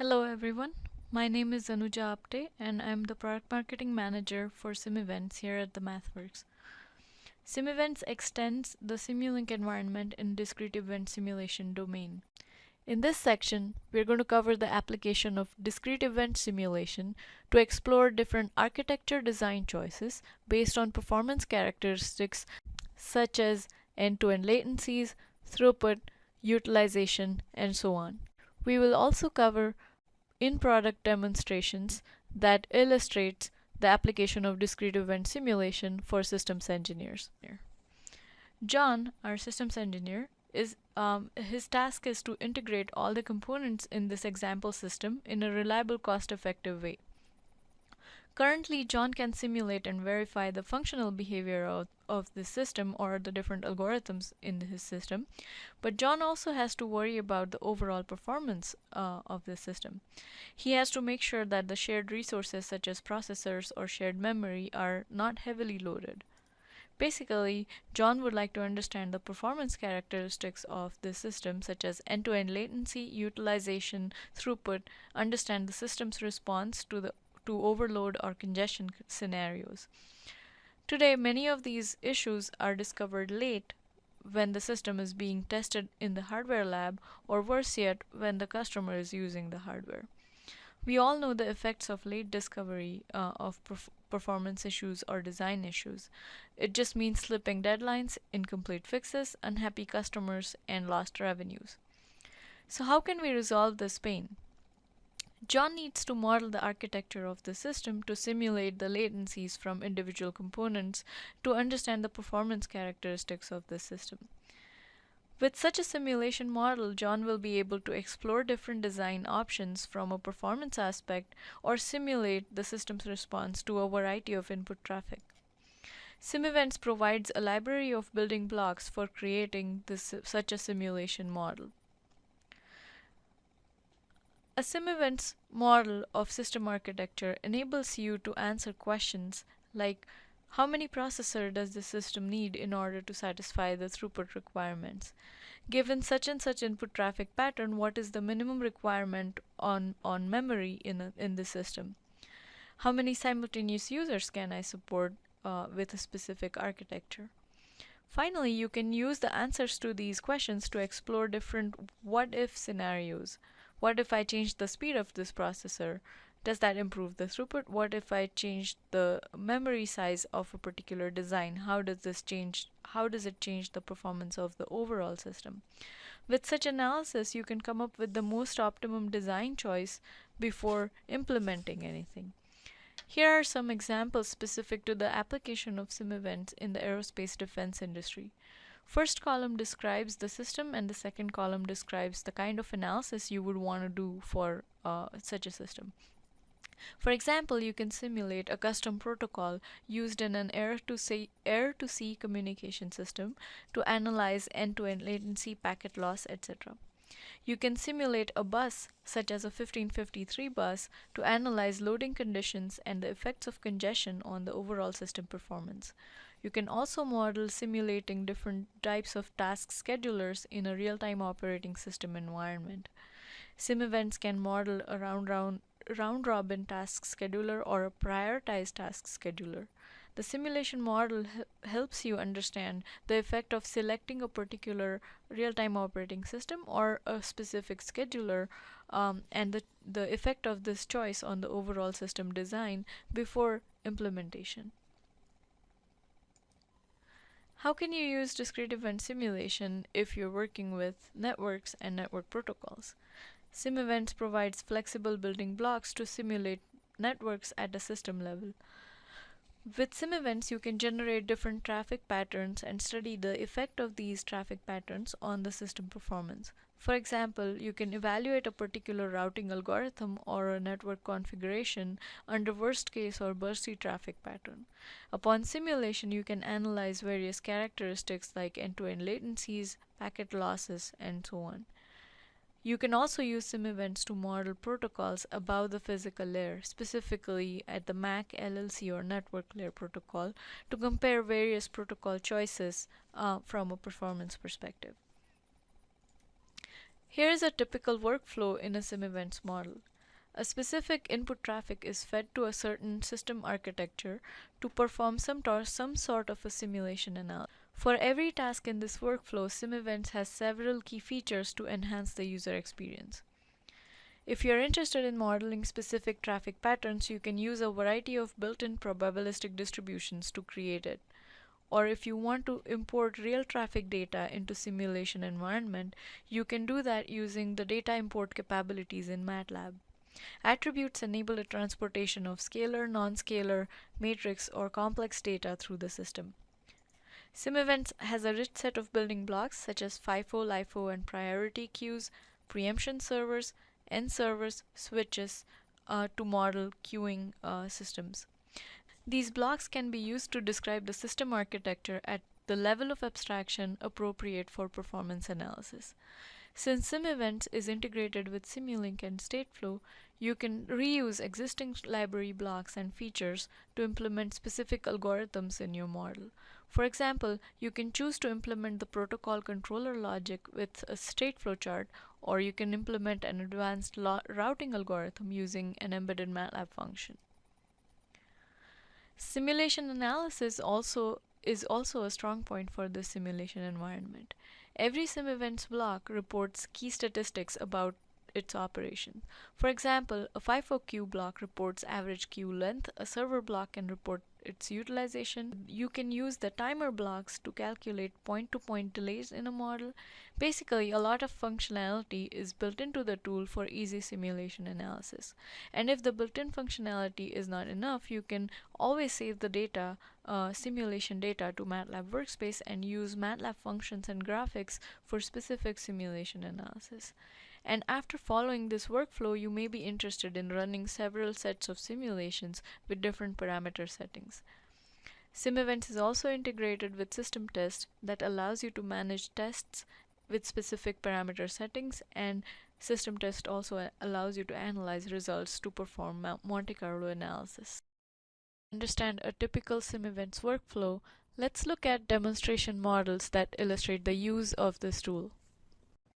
Hello everyone, my name is Anuja Apte and I'm the Product Marketing Manager for SimEvents here at the MathWorks. SimEvents extends the Simulink environment in discrete event simulation domain. In this section, we're going to cover the application of discrete event simulation to explore different architecture design choices based on performance characteristics such as end-to-end latencies, throughput, utilization, and so on. We will also cover in-product demonstrations that illustrates the application of discrete event simulation for systems engineers. John, our systems engineer, his task is to integrate all the components in this example system in a reliable, cost-effective way. Currently, John can simulate and verify the functional behavior of the system or the different algorithms in his system, but John also has to worry about the overall performance of the system. He has to make sure that the shared resources such as processors or shared memory are not heavily loaded. Basically, John would like to understand the performance characteristics of the system such as end-to-end latency, utilization, throughput, understand the system's response to overload or congestion scenarios. Today, many of these issues are discovered late when the system is being tested in the hardware lab, or worse yet, when the customer is using the hardware. We all know the effects of late discovery of performance issues or design issues. It just means slipping deadlines, incomplete fixes, unhappy customers, and lost revenues. So how can we resolve this pain? John needs to model the architecture of the system to simulate the latencies from individual components to understand the performance characteristics of the system. With such a simulation model, John will be able to explore different design options from a performance aspect or simulate the system's response to a variety of input traffic. SimEvents provides a library of building blocks for creating such a simulation model. A SimEvents model of system architecture enables you to answer questions like how many processors does the system need in order to satisfy the throughput requirements? Given such and such input traffic pattern, what is the minimum requirement on memory in the system? How many simultaneous users can I support with a specific architecture? Finally, you can use the answers to these questions to explore different what-if scenarios. What if I change the speed of this processor? Does that improve the throughput? What if I change the memory size of a particular design? How does it change the performance of the overall system? With such analysis, you can come up with the most optimum design choice before implementing anything. Here are some examples specific to the application of SimEvents in the aerospace defense industry. First column describes the system and the second column describes the kind of analysis you would want to do for such a system. For example, you can simulate a custom protocol used in an air-to-sea communication system to analyze end-to-end latency, packet loss, etc. You can simulate a bus, such as a 1553 bus, to analyze loading conditions and the effects of congestion on the overall system performance. You can also model simulating different types of task schedulers in a real-time operating system environment. SimEvents can model a round-robin task scheduler or a prioritized task scheduler. The simulation model helps you understand the effect of selecting a particular real-time operating system or a specific scheduler and the effect of this choice on the overall system design before implementation. How can you use discrete event simulation if you're working with networks and network protocols? SimEvents provides flexible building blocks to simulate networks at a system level. With SimEvents, you can generate different traffic patterns and study the effect of these traffic patterns on the system performance. For example, you can evaluate a particular routing algorithm or a network configuration under worst case or bursty traffic pattern. Upon simulation, you can analyze various characteristics like end-to-end latencies, packet losses, and so on. You can also use SimEvents to model protocols above the physical layer, specifically at the MAC, LLC, or network layer protocol, to compare various protocol choices from a performance perspective. Here is a typical workflow in a sim events model. A specific input traffic is fed to a certain system architecture to perform some sort of a simulation analysis. For every task in this workflow, SimEvents has several key features to enhance the user experience. If you're interested in modeling specific traffic patterns, you can use a variety of built-in probabilistic distributions to create it. Or if you want to import real traffic data into simulation environment, you can do that using the data import capabilities in MATLAB. Attributes enable the transportation of scalar, non-scalar, matrix, or complex data through the system. SimEvents has a rich set of building blocks such as FIFO, LIFO, and priority queues, preemption servers, N servers, switches to model queuing systems. These blocks can be used to describe the system architecture at the level of abstraction appropriate for performance analysis. Since SimEvents is integrated with Simulink and Stateflow, you can reuse existing library blocks and features to implement specific algorithms in your model. For example, you can choose to implement the protocol controller logic with a Stateflow chart, or you can implement an advanced routing algorithm using an embedded MATLAB function. Simulation analysis is also a strong point for this simulation environment. Every SimEvents block reports key statistics about its operation. For example, a FIFO queue block reports average queue length, a server block can report its utilization. You can use the timer blocks to calculate point-to-point delays in a model. Basically, a lot of functionality is built into the tool for easy simulation analysis. And if the built-in functionality is not enough, you can always save the data, simulation data to MATLAB Workspace and use MATLAB functions and graphics for specific simulation analysis. And after following this workflow, you may be interested in running several sets of simulations with different parameter settings. SimEvents is also integrated with System Test that allows you to manage tests with specific parameter settings, and System Test also allows you to analyze results to perform Monte Carlo analysis. To understand a typical SimEvents workflow, let's look at demonstration models that illustrate the use of this tool.